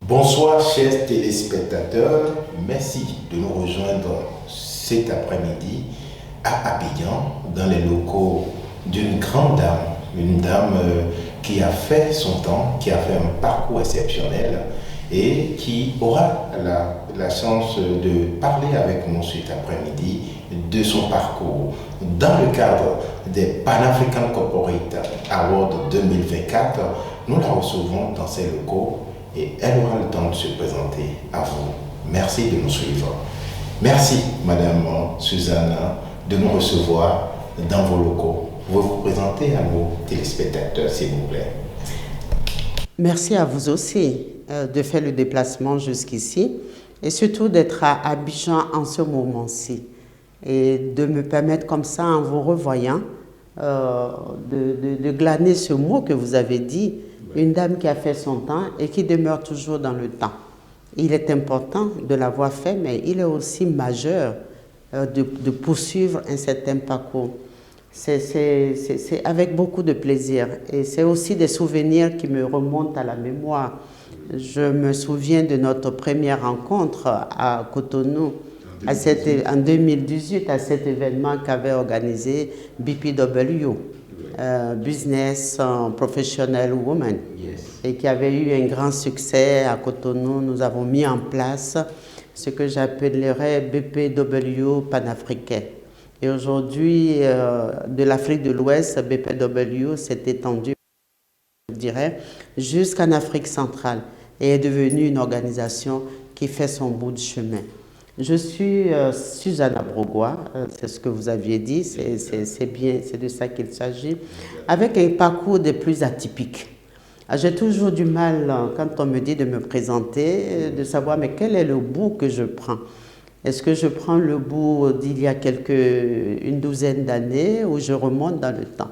Bonsoir chers téléspectateurs, merci de nous rejoindre cet après-midi à Abidjan dans les locaux d'une grande dame, une dame qui a fait son temps, qui a fait un parcours exceptionnel et qui aura la chance de parler avec nous cet après-midi de son parcours dans le cadre des Pan-African Corporate Awards 2024. Nous la recevons dans ces locaux et elle aura le temps de se présenter à vous. Merci de nous suivre. Merci, Madame Suzanne, de nous recevoir dans vos locaux. Vous vous présentez à nos téléspectateurs, s'il vous plaît. Merci à vous aussi de faire le déplacement jusqu'ici et surtout d'être à Abidjan en ce moment-ci et de me permettre comme ça, en vous revoyant, de glaner ce mot que vous avez dit, une dame qui a fait son temps et qui demeure toujours dans le temps. Il est important de l'avoir fait, mais il est aussi majeur de poursuivre un certain parcours. C'est avec beaucoup de plaisir et c'est aussi des souvenirs qui me remontent à la mémoire. Je me souviens de notre première rencontre à Cotonou en 2018 à cet événement qu'avait organisé BPW. Business Professional Woman, et qui avait eu un grand succès à Cotonou. Nous avons mis en place ce que j'appellerais BPW panafricain. Et aujourd'hui, de l'Afrique de l'Ouest, BPW s'est étendu, je dirais, jusqu'en Afrique centrale et est devenue une organisation qui fait son bout de chemin. Je suis Suzanne Abrogois, c'est ce que vous aviez dit, c'est bien, c'est de ça qu'il s'agit, avec un parcours des plus atypiques. J'ai toujours du mal, quand on me dit de me présenter, de savoir mais quel est le bout que je prends. Est-ce que je prends le bout d'il y a une douzaine d'années ou je remonte dans le temps?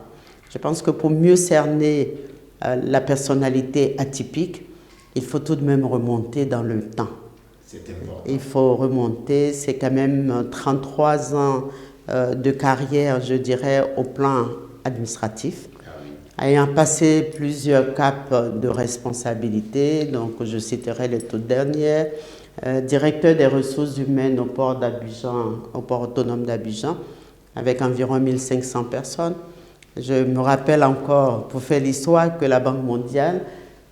Je pense que pour mieux cerner la personnalité atypique, il faut tout de même remonter dans le temps. Il faut remonter, c'est quand même 33 ans de carrière, je dirais, au plan administratif, ayant passé plusieurs caps de responsabilité. Donc, je citerai les toutes dernières. Directeur des ressources humaines au port d'Abidjan, au port autonome d'Abidjan, avec environ 1500 personnes. Je me rappelle encore, pour faire l'histoire, que la Banque mondiale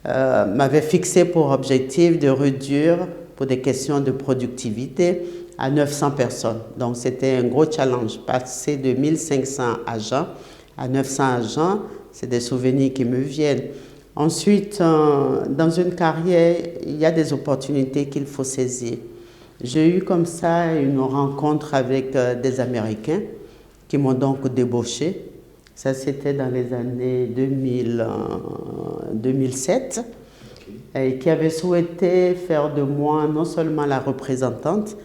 m'avait fixé pour objectif de réduire, pour des questions de productivité, à 900 personnes. Donc c'était un gros challenge. Passer de 1500 agents à 900 agents, c'est des souvenirs qui me viennent. Ensuite, dans une carrière, il y a des opportunités qu'il faut saisir. J'ai eu comme ça une rencontre avec des Américains qui m'ont donc débauché. Ça, c'était dans les années 2007. Et qui avaient souhaité faire de moi non seulement la représentante,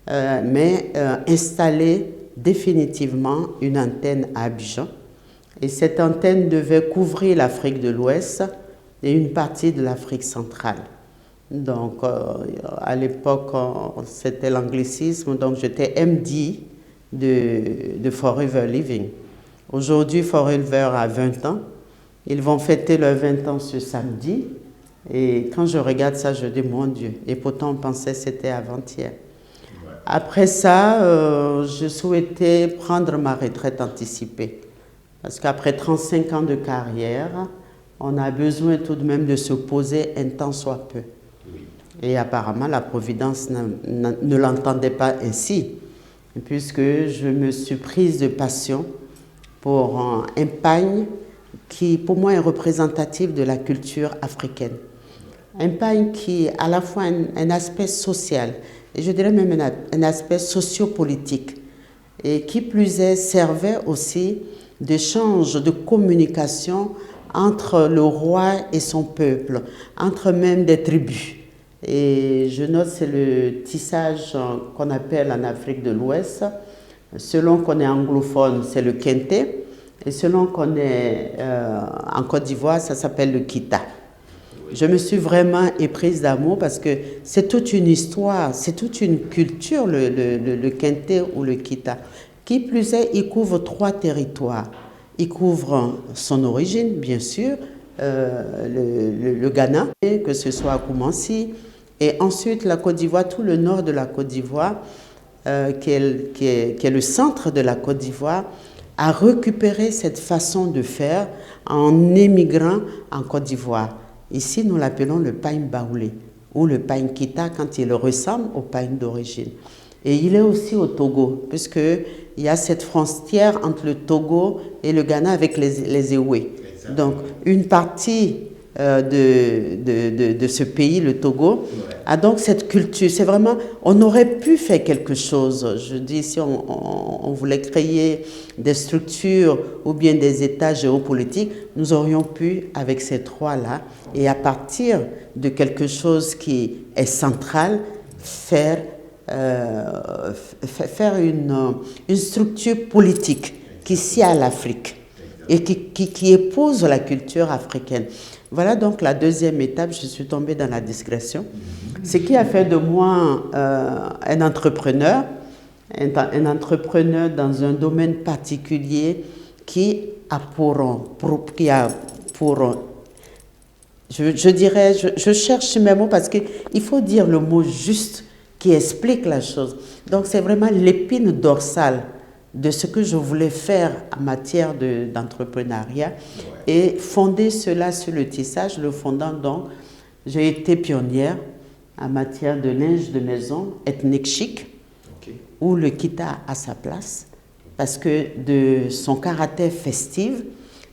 mais installer définitivement une antenne à Abidjan. Et cette antenne devait couvrir l'Afrique de l'Ouest et une partie de l'Afrique centrale. Donc, à l'époque, c'était l'anglicisme, donc j'étais MD de Forever Living. Aujourd'hui, Forever a 20 ans. Ils vont fêter leurs 20 ans ce samedi. Et quand je regarde ça, je dis, mon Dieu, et pourtant on pensait que c'était avant-hier. Ouais. Après ça, je souhaitais prendre ma retraite anticipée. Parce qu'après 35 ans de carrière, on a besoin tout de même de se poser un temps soit peu. Oui. Et apparemment, la Providence ne l'entendait pas ainsi, puisque je me suis prise de passion pour un pagne qui, pour moi, est représentatif de la culture africaine. Un pagne qui a à la fois un aspect social, et je dirais même un aspect sociopolitique, et qui plus est servait aussi d'échange, de communication entre le roi et son peuple, entre même des tribus. Et je note, c'est le tissage qu'on appelle en Afrique de l'Ouest, selon qu'on est anglophone, c'est le kente, Et selon qu'on est en Côte d'Ivoire, ça s'appelle le kita. Je me suis vraiment éprise d'amour parce que c'est toute une histoire, c'est toute une culture, le Kente ou le kita. Qui plus est, il couvre 3 territoires. Il couvre son origine, bien sûr, le Ghana, que ce soit à Koumansi, et ensuite la Côte d'Ivoire, tout le nord de la Côte d'Ivoire, qui est le centre de la Côte d'Ivoire, a récupéré cette façon de faire en émigrant en Côte d'Ivoire. Ici, nous l'appelons le pain baoulé ou le pain kita quand il ressemble au pain d'origine. Et il est aussi au Togo, puisqu'il y a cette frontière entre le Togo et le Ghana avec les Ewe. Donc, une partie de ce pays, le Togo, a donc cette culture. C'est vraiment, on aurait pu faire quelque chose. Je dis, si on voulait créer des structures ou bien des états géopolitiques, nous aurions pu, avec ces 3-là, et à partir de quelque chose qui est central, faire une structure politique qui sied à l'Afrique et qui épouse la culture africaine. Voilà donc la deuxième étape, je suis tombée dans la discrétion. Ce qui a fait de moi un entrepreneur dans un domaine particulier qui a je dirais, je cherche mes mots parce qu'il faut dire le mot juste qui explique la chose. Donc c'est vraiment l'épine dorsale de ce que je voulais faire en matière d'entrepreneuriat et fonder cela sur le tissage. Le fondant donc, j'ai été pionnière en matière de linge de maison ethnique chic, où le kita a sa place, parce que de son caractère festif,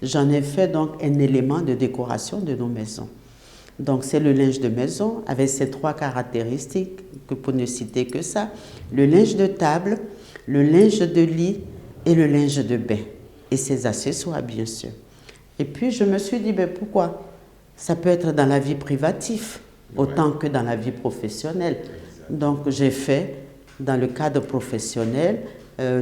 j'en ai fait donc un élément de décoration de nos maisons. Donc c'est le linge de maison avec ces 3 caractéristiques, que pour ne citer que ça, le linge de table, le linge de lit et le linge de bain. Et ses accessoires, bien sûr. Et puis, je me suis dit, ben pourquoi? Ça peut être dans la vie privative, autant que dans la vie professionnelle. Donc, j'ai fait, dans le cadre professionnel,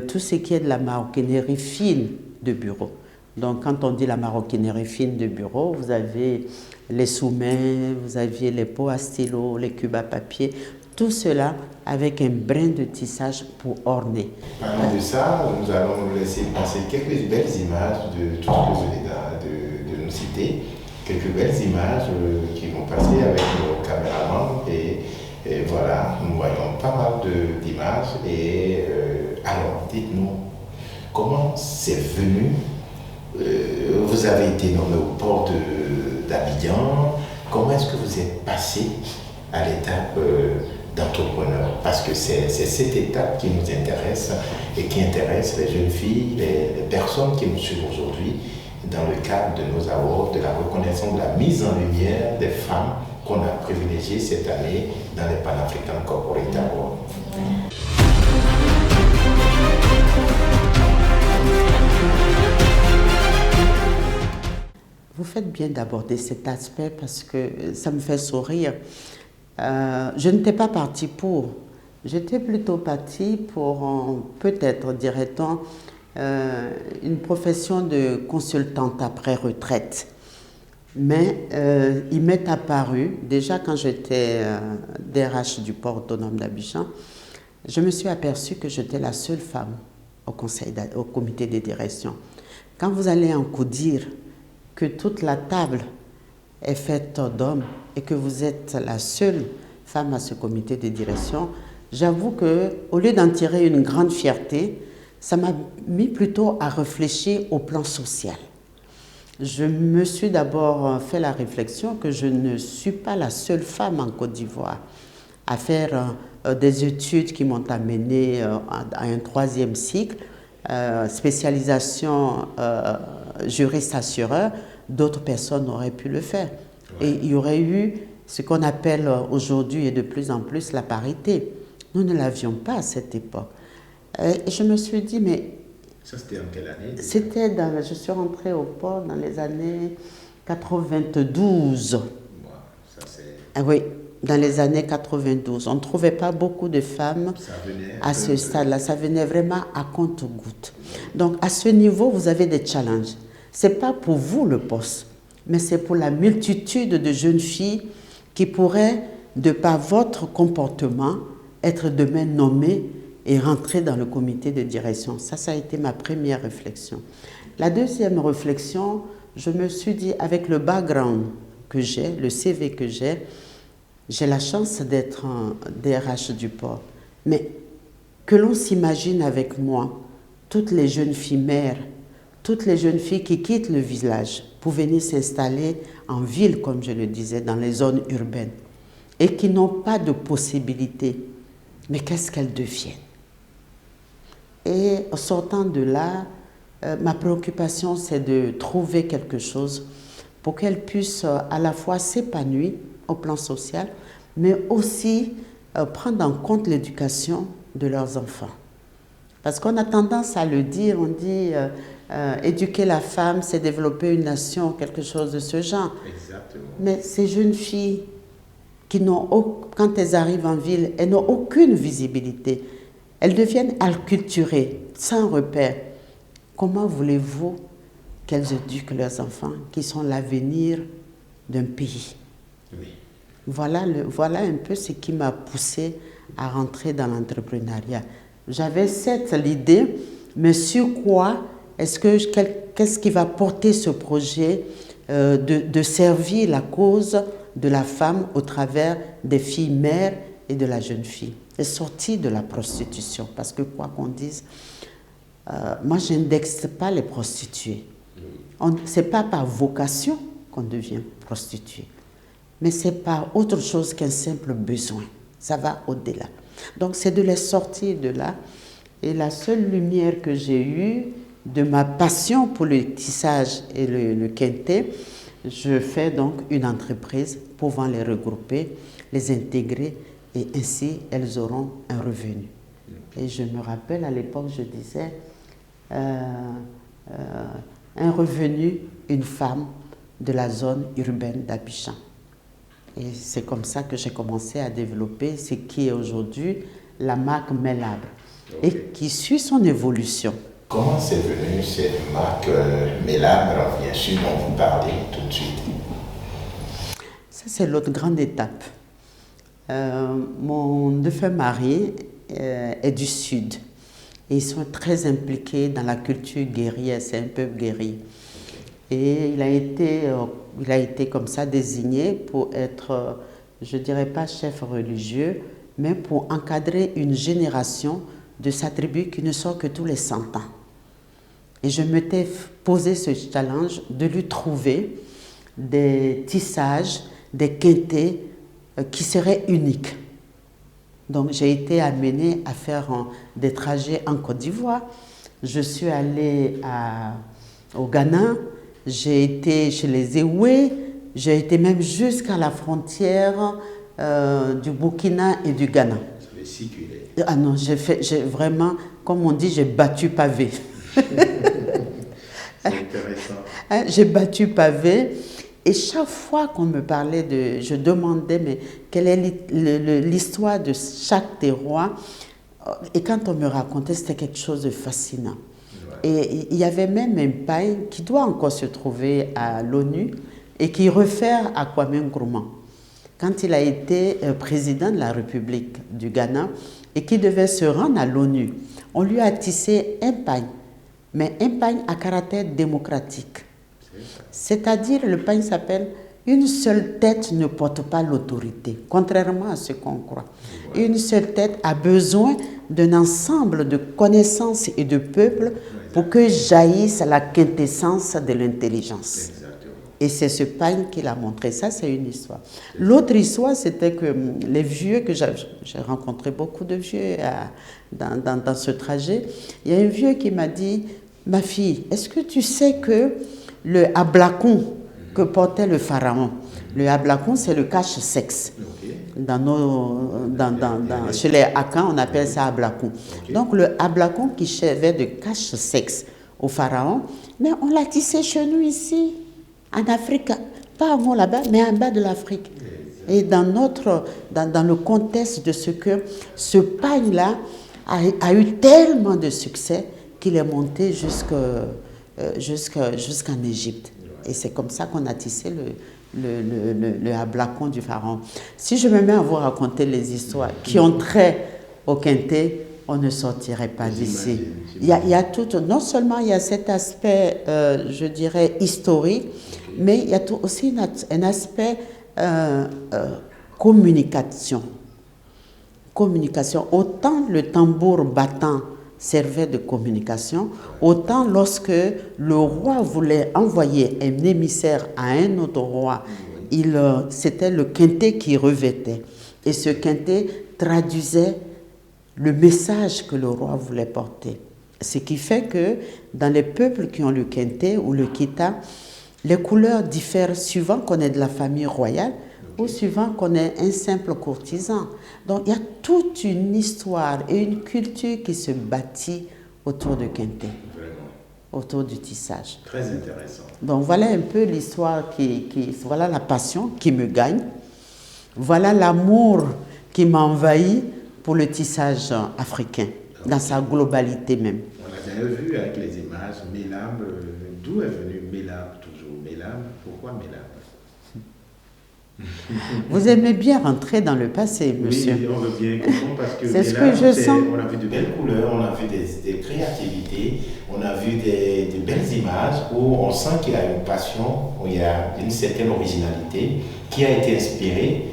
tout ce qui est de la maroquinerie fine de bureau. Donc, quand on dit la maroquinerie fine de bureau, vous avez les sous-mains, vous aviez les pots à stylo, les cubes à papier, tout cela avec un brin de tissage pour orner. Parlant de ça, nous allons laisser passer quelques belles images de tout ce que vous venez de nous citer, quelques belles images qui vont passer avec nos caméramans et voilà, nous voyons pas mal d'images et alors dites-nous, comment c'est venu? Vous avez été nommé au port d'Abidjan, comment est-ce que vous êtes passé à l'étape d'entrepreneur, parce que c'est cette étape qui nous intéresse et qui intéresse les jeunes filles, les personnes qui nous suivent aujourd'hui dans le cadre de nos awards, de la reconnaissance, de la mise en lumière des femmes qu'on a privilégiées cette année dans les Pan-African Corporate Awards. Vous faites bien d'aborder cet aspect parce que ça me fait sourire. Je n'étais pas partie pour. J'étais plutôt partie pour, peut-être, dirait-on, une profession de consultante après retraite. Mais il m'est apparu, déjà quand j'étais DRH du port autonome d'Abidjan, je me suis aperçue que j'étais la seule femme au comité de direction. Quand vous allez en dire que toute la table est faite d'hommes et que vous êtes la seule femme à ce comité de direction, j'avoue qu'au lieu d'en tirer une grande fierté, ça m'a mis plutôt à réfléchir au plan social. Je me suis d'abord fait la réflexion que je ne suis pas la seule femme en Côte d'Ivoire à faire des études qui m'ont amené à un 3e cycle, spécialisation juriste-assureur. D'autres personnes auraient pu le faire. Et il y aurait eu ce qu'on appelle aujourd'hui et de plus en plus la parité. Nous ne l'avions pas à cette époque. Et je me suis dit, mais... Ça, c'était en quelle année? Je suis rentrée au port dans les années 92. Ça, c'est... Ah oui, dans les années 92. On ne trouvait pas beaucoup de femmes à ce stade-là. Ça venait vraiment à compte-gouttes. Donc, à ce niveau, vous avez des challenges. Ce n'est pas pour vous le poste, mais c'est pour la multitude de jeunes filles qui pourraient, de par votre comportement, être demain nommées et rentrer dans le comité de direction. Ça a été ma première réflexion. La deuxième réflexion, je me suis dit, avec le background que j'ai, le CV que j'ai la chance d'être un DRH du port. Mais que l'on s'imagine avec moi, toutes les jeunes filles mères, toutes les jeunes filles qui quittent le village pour venir s'installer en ville, comme je le disais, dans les zones urbaines, et qui n'ont pas de possibilité. Mais qu'est-ce qu'elles deviennent? Et en sortant de là, ma préoccupation, c'est de trouver quelque chose pour qu'elles puissent à la fois s'épanouir au plan social, mais aussi prendre en compte l'éducation de leurs enfants. Parce qu'on a tendance à le dire, on dit éduquer la femme, c'est développer une nation, quelque chose de ce genre. Exactement. Mais ces jeunes filles, quand elles arrivent en ville, elles n'ont aucune visibilité. Elles deviennent acculturées, sans repère. Comment voulez-vous qu'elles éduquent leurs enfants, qui sont l'avenir d'un pays? Oui. Voilà un peu ce qui m'a poussée à rentrer dans l'entrepreneuriat. J'avais l'idée, mais sur quoi qu'est-ce qui va porter ce projet de servir la cause de la femme au travers des filles mères et de la jeune fille, et sortir de la prostitution, parce que quoi qu'on dise, moi je n'indexe pas les prostituées. Ce n'est pas par vocation qu'on devient prostituée, mais c'est par autre chose qu'un simple besoin. Ça va au-delà. Donc c'est de les sortir de là. Et la seule lumière que j'ai eue de ma passion pour le tissage et le quinté, je fais donc une entreprise pouvant les regrouper, les intégrer, et ainsi elles auront un revenu. Et je me rappelle à l'époque, je disais, un revenu, une femme de la zone urbaine d'Abidjan. Et c'est comme ça que j'ai commencé à développer ce qui est aujourd'hui la marque Melabre, et qui suit son évolution. Comment c'est venu cette marque Melabre, bien sûr, dont vous parlez tout de suite? Ça, c'est l'autre grande étape. Mon défunt mari est du Sud. Et ils sont très impliqués dans la culture guerrière, c'est un peuple guerrier. Et il a été comme ça désigné pour être, je ne dirais pas chef religieux, mais pour encadrer une génération de sa tribu qui ne sort que tous les 100 ans. Et je m'étais posé ce challenge de lui trouver des tissages, des quintés qui seraient uniques. Donc j'ai été amenée à faire des trajets en Côte d'Ivoire. Je suis allée au Ghana, j'ai été chez les Ewe, j'ai été même jusqu'à la frontière du Burkina et du Ghana. Vous avez circulé. Ah non, j'ai vraiment, comme on dit, j'ai battu pavé. C'est intéressant. J'ai battu pavé. Et chaque fois qu'on me parlait je demandais, mais quelle est l'histoire de chaque terroir? Et quand on me racontait, c'était quelque chose de fascinant. Ouais. Et il y avait même un pain qui doit encore se trouver à l'ONU et qui réfère à Kwame Nkrumah. Quand il a été président de la République du Ghana et qui devait se rendre à l'ONU, on lui a tissé un pain, mais un pain à caractère démocratique. C'est-à-dire, le pain s'appelle « Une seule tête ne porte pas l'autorité », contrairement à ce qu'on croit. Une seule tête a besoin d'un ensemble de connaissances et de peuples pour que jaillisse la quintessence de l'intelligence. Et c'est ce pain qu'il a montré. Ça, c'est une histoire. L'autre histoire, c'était que les vieux, que j'ai rencontré beaucoup de vieux dans ce trajet, il y a un vieux qui m'a dit « Ma fille, est-ce que tu sais que le ablakon que portait le pharaon, le ablakon, c'est le cache-sexe. Chez les Akans, on appelle ça ablakon. Donc le ablakon qui servait de cache-sexe au pharaon, mais on l'a tissé chez nous ici, en Afrique, pas en haut là-bas, mais en bas de l'Afrique. Et dans le contexte de ce que ce pagne-là a eu tellement de succès qu'il est monté jusqu'en Égypte. Et c'est comme ça qu'on a tissé le hablakon du pharaon. Si je me mets à vous raconter les histoires qui ont trait au Kente, on ne sortirait pas d'ici. Il y a tout, non seulement il y a cet aspect, je dirais, historique, mais il y a aussi un aspect communication. Communication. Autant le tambour battant servait de communication, autant lorsque le roi voulait envoyer un émissaire à un autre roi, c'était le Kente qui revêtait. Et ce Kente traduisait le message que le roi voulait porter. Ce qui fait que dans les peuples qui ont le Kente ou le Kita, les couleurs diffèrent suivant qu'on est de la famille royale ou suivant qu'on est un simple courtisan. Donc il y a toute une histoire et une culture qui se bâtit autour de Kente, autour du tissage. Très intéressant. Donc voilà un peu l'histoire voilà la passion qui me gagne, voilà l'amour qui m'envahit pour le tissage africain, dans sa globalité même. On a bien vu avec les images, Mélab, d'où est venu Mélab toujours? Mélab, pourquoi Mélab? Vous aimez bien rentrer dans le passé, monsieur. Oui, on veut bien comprendre parce que c'est ce que je sens. On a vu de belles couleurs, on a vu des créativités, on a vu de belles images où on sent qu'il y a une passion, où il y a une certaine originalité qui a été inspirée,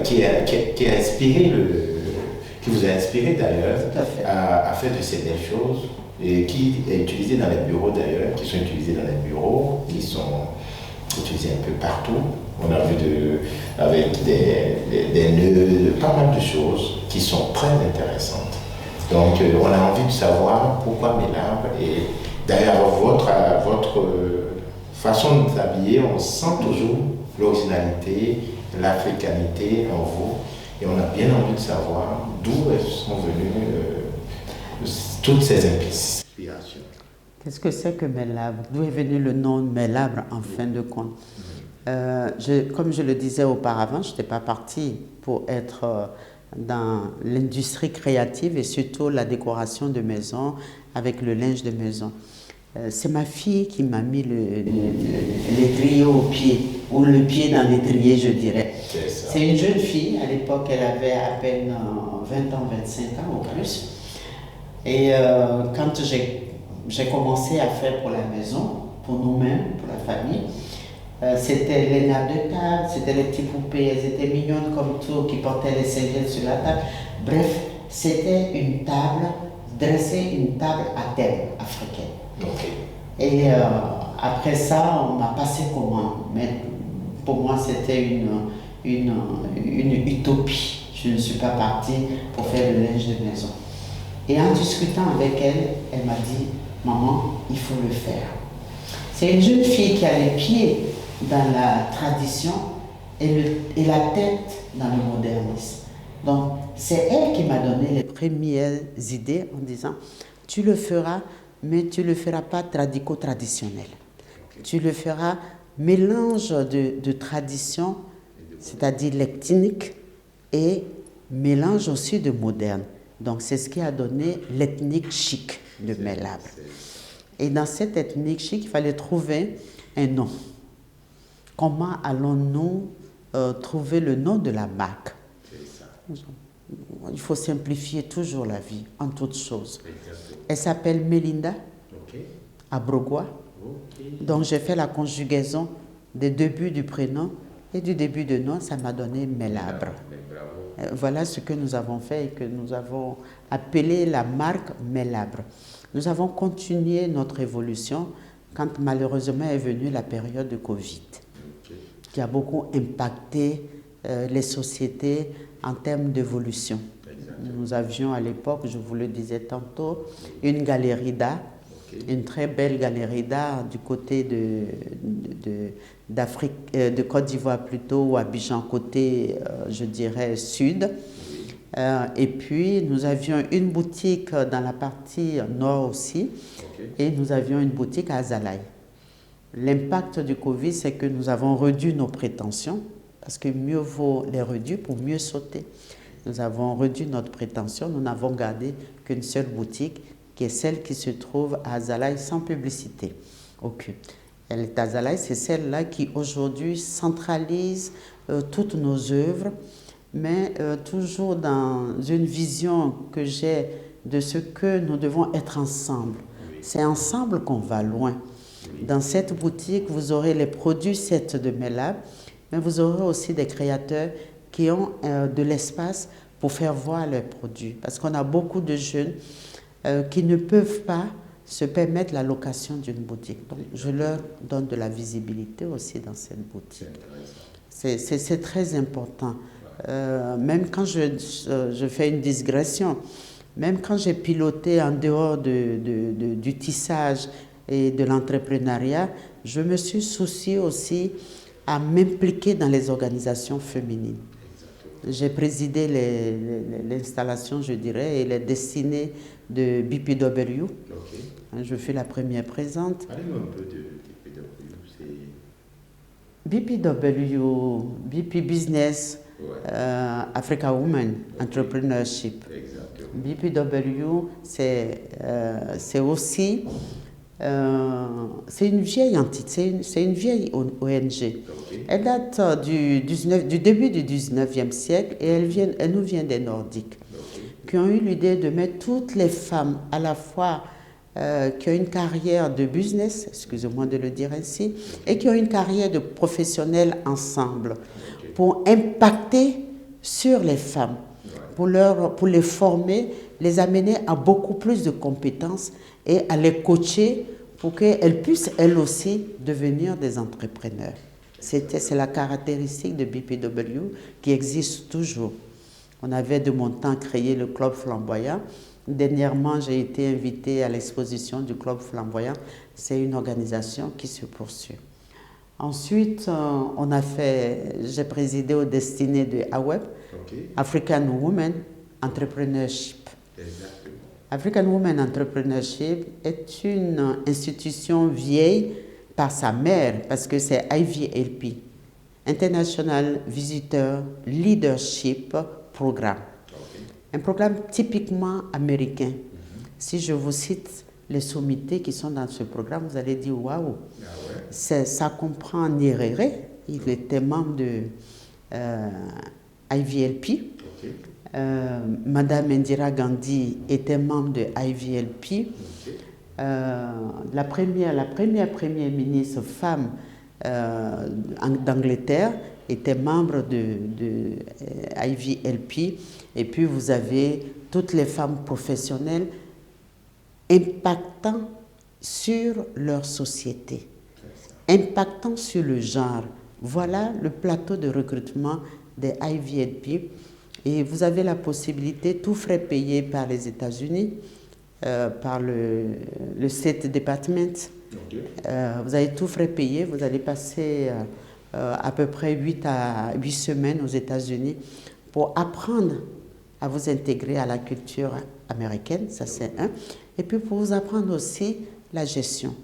qui a inspiré qui vous a inspiré d'ailleurs à faire de ces belles choses et qui est utilisé dans les bureaux d'ailleurs, qui sont utilisés dans les bureaux, qui sont utilisés un peu partout. On a vu avec des nœuds, pas mal de choses qui sont très intéressantes. Donc on a envie de savoir pourquoi Mélab. Et d'ailleurs votre façon de s'habiller, on sent toujours l'originalité, l'africanité en vous. Et on a bien envie de savoir d'où sont venues toutes ces inspirations. Qu'est-ce que c'est que Mélab? D'où est venu le nom Mélab en fin de compte? Comme je le disais auparavant, je n'étais pas partie pour être dans l'industrie créative et surtout la décoration de maison avec le linge de maison. C'est ma fille qui m'a mis l'étrier au pied, ou le pied dans l'étrier, je dirais. C'est une jeune fille, à l'époque elle avait à peine 20 ans, 25 ans ou plus. Et quand j'ai commencé à faire pour la maison, pour nous-mêmes, pour la famille, c'était les nappes de table, c'était les petites poupées, elles étaient mignonnes comme tout, qui portaient les serviettes sur la table. Bref, c'était une table, dresser une table à thème africaine. Okay. Et après ça, on m'a passé commande. Mais pour moi, c'était une utopie. Je ne suis pas partie pour faire le linge de maison. Et en discutant avec elle, elle m'a dit, maman, il faut le faire. C'est une jeune fille qui a les pieds dans la tradition et la tête dans le modernisme. Donc, c'est elle qui m'a donné les premières idées en disant, tu le feras, mais tu ne le feras pas traditionnel. Okay. Tu le feras mélange de tradition, c'est-à-dire l'ethnique, et mélange aussi de moderne. Donc, c'est ce qui a donné l'ethnique chic de Mélab. Et dans cette ethnique chic, il fallait trouver un nom. Comment allons-nous trouver le nom de la marque? Il faut simplifier toujours la vie, en toutes choses. Elle s'appelle Mélinda, Abrogwa. Donc j'ai fait la conjugaison des débuts du prénom et du début de nom, ça m'a donné Mélabre. Voilà ce que nous avons fait et que nous avons appelé la marque Mélabre. Nous avons continué notre évolution quand malheureusement est venue la période de Covid, qui a beaucoup impacté les sociétés en termes d'évolution. Nous avions à l'époque, je vous le disais tantôt, une galerie d'art, une très belle galerie d'art du côté d'Afrique, de Côte d'Ivoire plutôt, ou Abidjan côté, je dirais, sud. Et puis, nous avions une boutique dans la partie nord aussi, et nous avions une boutique à Azalaï. L'impact du Covid, c'est que nous avons réduit nos prétentions, parce que mieux vaut les réduire pour mieux sauter. Nous avons réduit notre prétention, nous n'avons gardé qu'une seule boutique, qui est celle qui se trouve à Azalaï sans publicité aucune. Elle est à Azalaï, c'est celle-là qui aujourd'hui centralise toutes nos œuvres, mais toujours dans une vision que j'ai de ce que nous devons être ensemble. C'est ensemble qu'on va loin. Dans cette boutique, vous aurez les produits Sept de Melab, mais vous aurez aussi des créateurs qui ont de l'espace pour faire voir leurs produits. Parce qu'on a beaucoup de jeunes qui ne peuvent pas se permettre la location d'une boutique. Donc, je leur donne de la visibilité aussi dans cette boutique. C'est très important. Même quand je fais une digression, même quand j'ai piloté en dehors du tissage et de l'entrepreneuriat, je me suis souciée aussi à m'impliquer dans les organisations féminines. J'ai présidé l'installation, je dirais, et les destinées de BPW. Okay. Je fus la première présente. Parlez-nous un peu de BPW. BP Business, Africa Women Entrepreneurship. Exactement. BPW, c'est aussi... c'est une vieille entité, c'est une vieille ONG. Okay. Elle date du début du 19e siècle et elle nous vient des Nordiques, qui ont eu l'idée de mettre toutes les femmes à la fois qui ont une carrière de business, excusez-moi de le dire ainsi, et qui ont une carrière de professionnels ensemble, pour impacter sur les femmes, pour les former, les amener à beaucoup plus de compétences et à les coacher pour qu'elles puissent, elles aussi, devenir des entrepreneurs. C'est la caractéristique de BPW qui existe toujours. On avait de mon temps créé le Club Flamboyant. Dernièrement, j'ai été invitée à l'exposition du Club Flamboyant. C'est une organisation qui se poursuit. Ensuite, j'ai présidé aux destinées de AWEB, African Women Entrepreneurship. Exactement. African Women Entrepreneurship est une institution vieille par sa mère, parce que c'est IVLP, International Visitor Leadership Programme. Un programme typiquement américain. Si je vous cite les sommités qui sont dans ce programme, vous allez dire waouh. Ça comprend Nyerere, il était membre de IVLP. Madame Indira Gandhi était membre de IVLP. La première ministre femme d'Angleterre était membre de IVLP. Et puis vous avez toutes les femmes professionnelles impactant sur leur société, impactant sur le genre. Voilà le plateau de recrutement des IVLP. Et vous avez la possibilité, tout frais payés par les États-Unis, par le State Department. Vous avez tout frais payés, vous allez passer à peu près 8 semaines aux États-Unis pour apprendre à vous intégrer à la culture américaine, ça c'est un. Et puis pour vous apprendre aussi la gestion.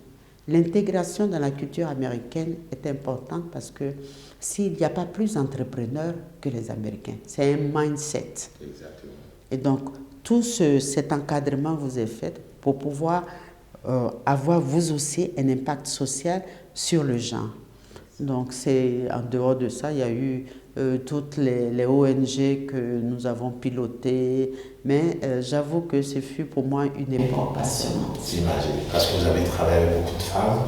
L'intégration dans la culture américaine est importante parce que s'il n'y a pas plus d'entrepreneurs que les Américains, c'est un mindset. Exactement. Et donc, tout cet encadrement vous est fait pour pouvoir avoir vous aussi un impact social sur le genre. Donc, en dehors de ça, il y a eu toutes les ONG que nous avons pilotées, mais j'avoue que ce fut pour moi une époque passionnante. J'imagine, parce que vous avez travaillé avec beaucoup de femmes.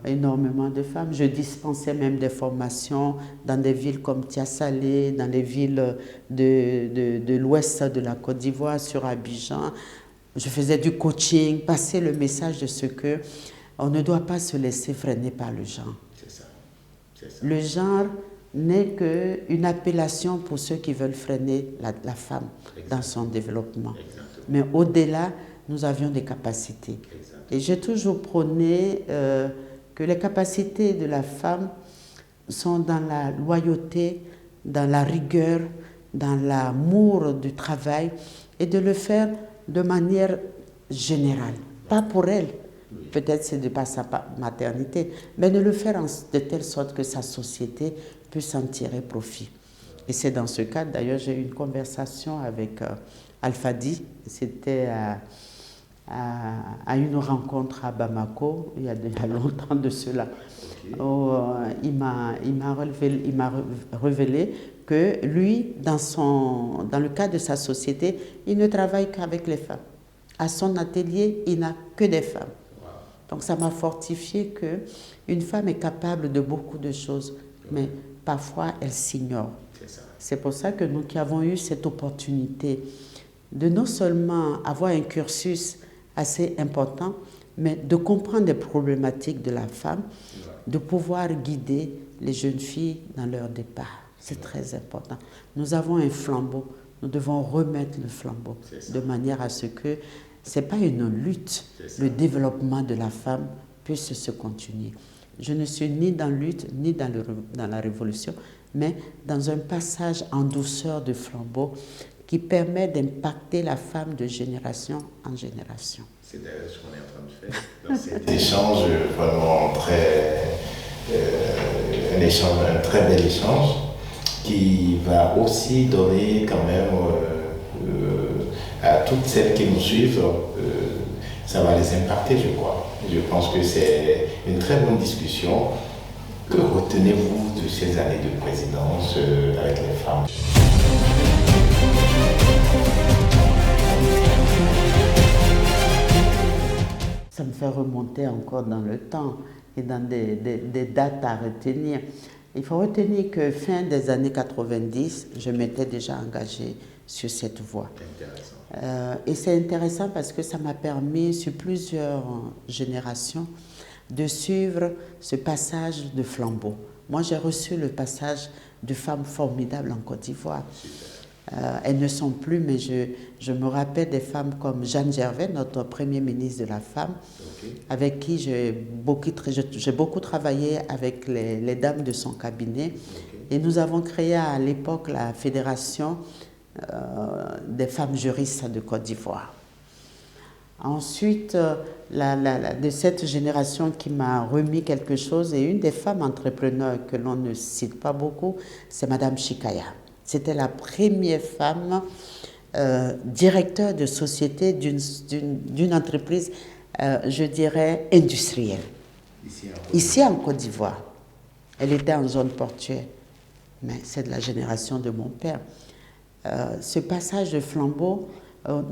Énormément de femmes. Je dispensais même des formations dans des villes comme Tiasalé, dans les villes de l'ouest de la Côte d'Ivoire, sur Abidjan. Je faisais du coaching, passer le message de ce que on ne doit pas se laisser freiner par le genre. C'est ça. Le genre n'est qu'une appellation pour ceux qui veulent freiner la femme dans son développement. Exactement. Mais au-delà, nous avions des capacités. Exactement. Et j'ai toujours prôné que les capacités de la femme sont dans la loyauté, dans la rigueur, dans l'amour du travail et de le faire de manière générale. Pas pour elle, Peut-être c'est de par sa maternité, mais de le faire de telle sorte que sa société puisse en tirer profit. Et c'est dans ce cadre, d'ailleurs, j'ai eu une conversation avec Alfadi, c'était à une rencontre à Bamako, il y a longtemps de cela. Où, il m'a révélé que lui, dans le cadre de sa société, il ne travaille qu'avec les femmes. À son atelier, il n'a que des femmes. Donc ça m'a fortifié qu'une femme est capable de beaucoup de choses, mais parfois elle s'ignore. C'est pour ça que nous qui avons eu cette opportunité de non seulement avoir un cursus assez important, mais de comprendre les problématiques de la femme, de pouvoir guider les jeunes filles dans leur départ. C'est très important. Nous avons un flambeau, nous devons remettre le flambeau de manière à ce que ce n'est pas une lutte, le développement de la femme puisse se continuer. Je ne suis ni dans la lutte, ni dans la révolution, mais dans un passage en douceur de flambeau qui permet d'impacter la femme de génération en génération. C'est d'ailleurs ce qu'on est en train de faire dans cet échange, vraiment un très bel échange qui va aussi donner quand même à toutes celles qui nous suivent, ça va les impacter, je crois. Je pense que c'est une très bonne discussion. Que retenez-vous de ces années de présidence avec les femmes? Ça me fait remonter encore dans le temps et dans des dates à retenir. Il faut retenir que fin des années 90, je m'étais déjà engagée sur cette voie. Et c'est intéressant parce que ça m'a permis, sur plusieurs générations, de suivre ce passage de flambeau. Moi, j'ai reçu le passage de femmes formidables en Côte d'Ivoire. Elles ne sont plus, mais je me rappelle des femmes comme Jeanne Gervais, notre Premier ministre de la Femme, avec qui j'ai beaucoup travaillé avec les dames de son cabinet. Et nous avons créé à l'époque la Fédération des femmes juristes de Côte d'Ivoire. Ensuite, de cette génération qui m'a remis quelque chose, et une des femmes entrepreneurs que l'on ne cite pas beaucoup, c'est Madame Chikaya. C'était la première femme directeur de société d'une entreprise, je dirais, industrielle. Ici en Côte d'Ivoire. Elle était en zone portuaire, mais c'est de la génération de mon père. Ce passage de flambeau,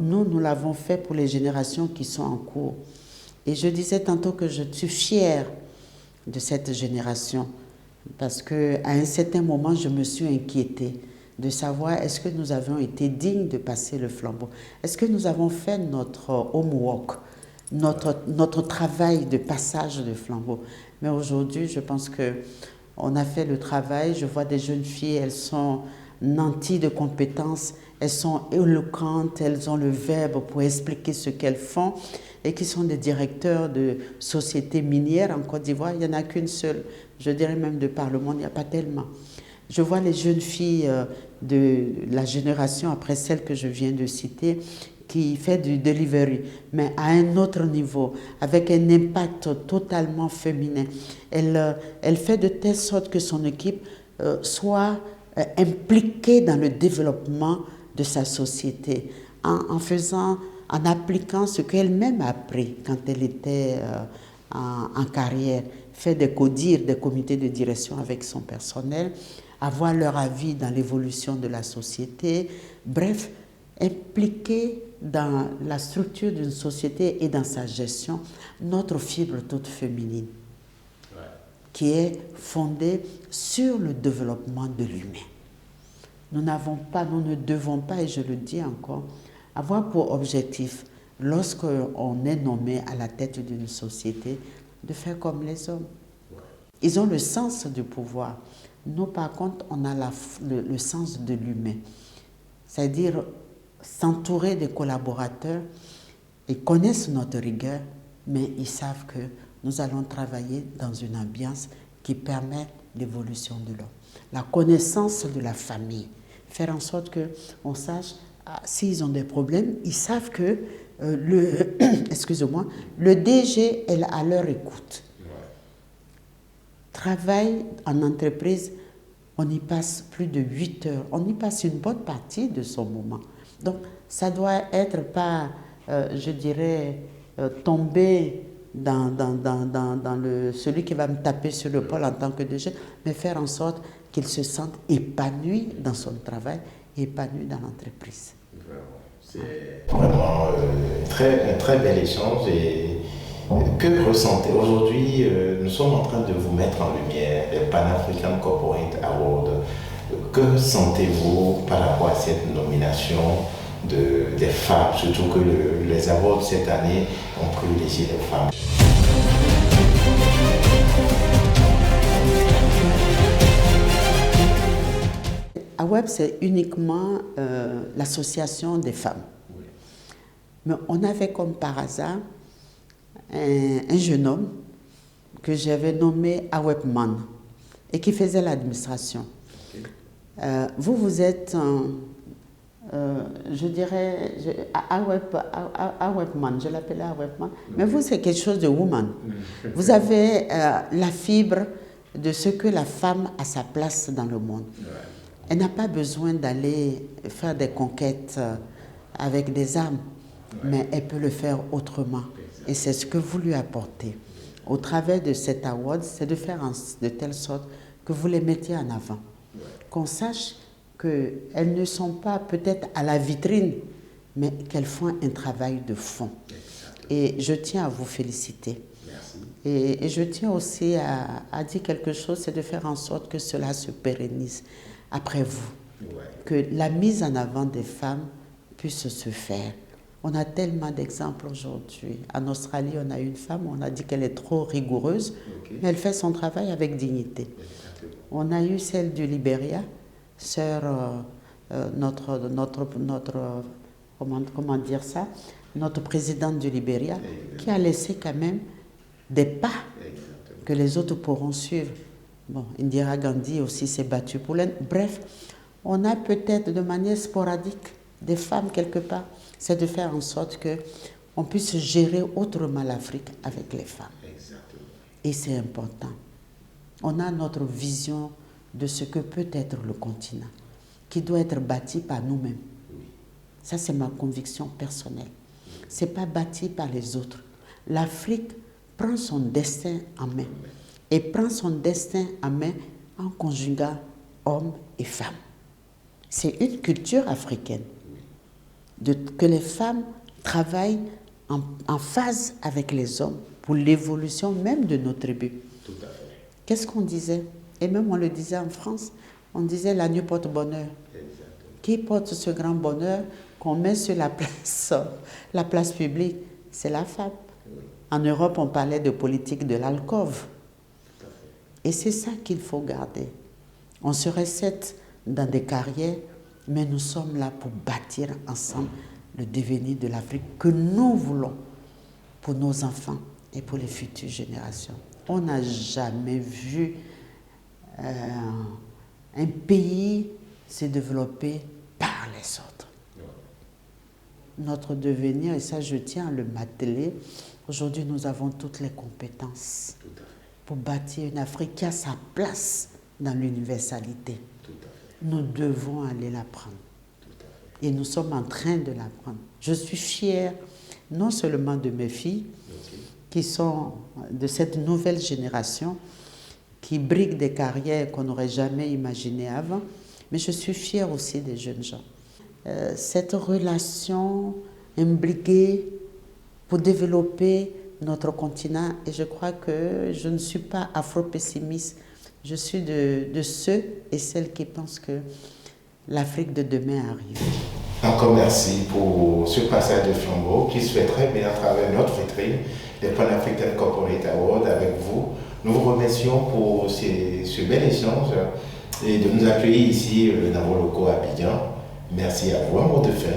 nous l'avons fait pour les générations qui sont en cours. Et je disais tantôt que je suis fière de cette génération, parce qu'à un certain moment, je me suis inquiétée de savoir est-ce que nous avions été dignes de passer le flambeau. Est-ce que nous avons fait notre homework, notre travail de passage de flambeau. Mais aujourd'hui, je pense qu'on a fait le travail. Je vois des jeunes filles, elles sont nanties de compétences, elles sont éloquentes, elles ont le verbe pour expliquer ce qu'elles font et qui sont des directeurs de sociétés minières en Côte d'Ivoire. Il n'y en a qu'une seule, je dirais même de par le monde, il n'y a pas tellement. Je vois les jeunes filles de la génération après celle que je viens de citer qui fait du delivery, mais à un autre niveau, avec un impact totalement féminin. Elle fait de telle sorte que son équipe soit impliquée dans le développement de sa société, en appliquant ce qu'elle-même a appris quand elle était en carrière, fait des CODIR, des comités de direction avec son personnel, avoir leur avis dans l'évolution de la société, bref, impliquer dans la structure d'une société et dans sa gestion notre fibre toute féminine, qui est fondée sur le développement de l'humain. Nous ne devons pas, et je le dis encore, avoir pour objectif, lorsqu'on est nommé à la tête d'une société, de faire comme les hommes. Ils ont le sens du pouvoir. Nous, par contre, on a le sens de l'humain. C'est-à-dire s'entourer des collaborateurs. Ils connaissent notre rigueur, mais ils savent que nous allons travailler dans une ambiance qui permet l'évolution de l'homme. La connaissance de la famille. Faire en sorte qu'on sache, s'ils ont des problèmes, ils savent que excusez-moi, le DG est à leur écoute. Travail en entreprise, on y passe plus de 8 heures, on y passe une bonne partie de son moment. Donc, ça doit être pas, je dirais, tomber dans celui qui va me taper sur le poil en tant que DG, mais faire en sorte qu'il se sente épanoui dans son travail, épanoui dans l'entreprise. C'est vraiment un très bel échange. Et que ressentez aujourd'hui? Nous sommes en train de vous mettre en lumière les Pan-African Corporate Awards. Que sentez-vous par rapport à cette nomination des femmes, surtout que les awards cette année ont privilégié les femmes? AWEB, c'est uniquement l'association des femmes. Oui. Mais on avait comme par hasard un jeune homme que j'avais nommé AWEBman et qui faisait l'administration. Okay. Vous êtes, je dirais, AWEBman, je l'appelais AWEBman, okay. Mais vous, c'est quelque chose de woman. Vous avez la fibre de ce que la femme a sa place dans le monde. Ouais. Elle n'a pas besoin d'aller faire des conquêtes avec des armes, mais elle peut le faire autrement. Et c'est ce que vous lui apportez. Au travers de cet award, c'est de faire de telle sorte que vous les mettiez en avant. Qu'on sache qu'elles ne sont pas peut-être à la vitrine, mais qu'elles font un travail de fond. Et je tiens à vous féliciter. Et je tiens aussi à dire quelque chose, c'est de faire en sorte que cela se pérennise après vous, que la mise en avant des femmes puisse se faire. On a tellement d'exemples aujourd'hui. En Australie, on a une femme, on a dit qu'elle est trop rigoureuse, mais elle fait son travail avec dignité. On a eu celle du Libéria, sœur, comment dire ça, notre présidente du Libéria, qui a laissé quand même des pas que les autres pourront suivre. Bon, Indira Gandhi aussi s'est battue pour l'aide. Bref, on a peut-être de manière sporadique des femmes quelque part. C'est de faire en sorte qu'on puisse gérer autrement l'Afrique avec les femmes. Exactement. Et c'est important. On a notre vision de ce que peut être le continent, qui doit être bâti par nous-mêmes. Oui. Ça, c'est ma conviction personnelle. Oui. Ce n'est pas bâti par les autres. L'Afrique prend son destin en main. Et prend son destin en main en conjuguant hommes et femmes. C'est une culture africaine. Que les femmes travaillent en phase avec les hommes pour l'évolution même de nos tribus. Tout à fait. Qu'est-ce qu'on disait? Et même on le disait en France, on disait l'agneau porte bonheur. Exactement. Qui porte ce grand bonheur qu'on met sur la place publique? C'est la femme. Oui. En Europe, on parlait de politique de l'alcôve. Et c'est ça qu'il faut garder. On se recette dans des carrières, mais nous sommes là pour bâtir ensemble le devenir de l'Afrique que nous voulons pour nos enfants et pour les futures générations. On n'a jamais vu un pays se développer par les autres. Notre devenir, et ça je tiens à le marteler, aujourd'hui nous avons toutes les compétences pour bâtir une Afrique qui a sa place dans l'universalité. Nous devons aller la prendre. Et nous sommes en train de la prendre. Je suis fière non seulement de mes filles, qui sont de cette nouvelle génération, qui briguent des carrières qu'on n'aurait jamais imaginées avant, mais je suis fière aussi des jeunes gens. Cette relation imbriquée pour développer notre continent, et je crois que je ne suis pas afro-pessimiste, je suis de ceux et celles qui pensent que l'Afrique de demain arrive. Encore merci pour ce passage de flambeau qui se fait très bien à travers notre vitrine, les Pan-African Corporate Awards avec vous. Nous vous remercions pour ce bel échange et de nous accueillir ici dans vos locaux à Abidjan. Merci à vous. Un mot de fin.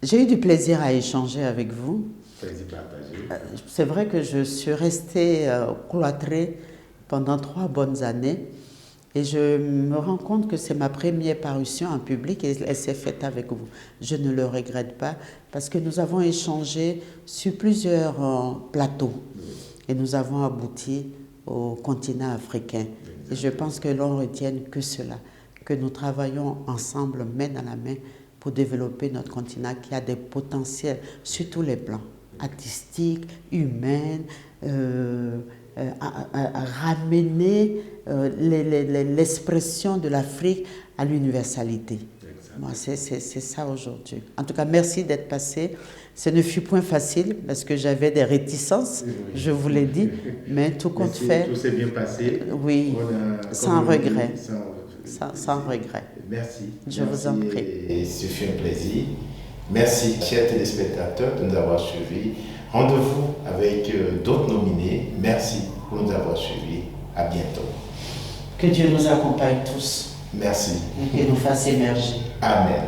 J'ai eu du plaisir à échanger avec vous. Plaisir partagé. C'est vrai que je suis restée cloîtrée pendant 3 bonnes années, Et je me rends compte que c'est ma première parution en public et elle s'est faite avec vous. Je ne le regrette pas parce que nous avons échangé sur plusieurs plateaux et nous avons abouti au continent africain. Et je pense que l'on retienne que cela, que nous travaillons ensemble, main dans la main, pour développer notre continent qui a des potentiels sur tous les plans, artistiques, humains, à ramener l'expression de l'Afrique à l'universalité. Moi, c'est ça aujourd'hui. En tout cas, merci d'être passé. Ce ne fut point facile parce que j'avais des réticences, je vous l'ai dit, mais tout compte fait. Tout s'est bien passé. Oui, sans regret. Sans regret. Merci. Je vous en prie. Et ce fut un plaisir. Merci, chers téléspectateurs, de nous avoir suivis. Rendez-vous avec d'autres nominés. Merci pour nous avoir suivis. À bientôt. Que Dieu nous accompagne tous. Merci. Et nous fasse émerger. Amen.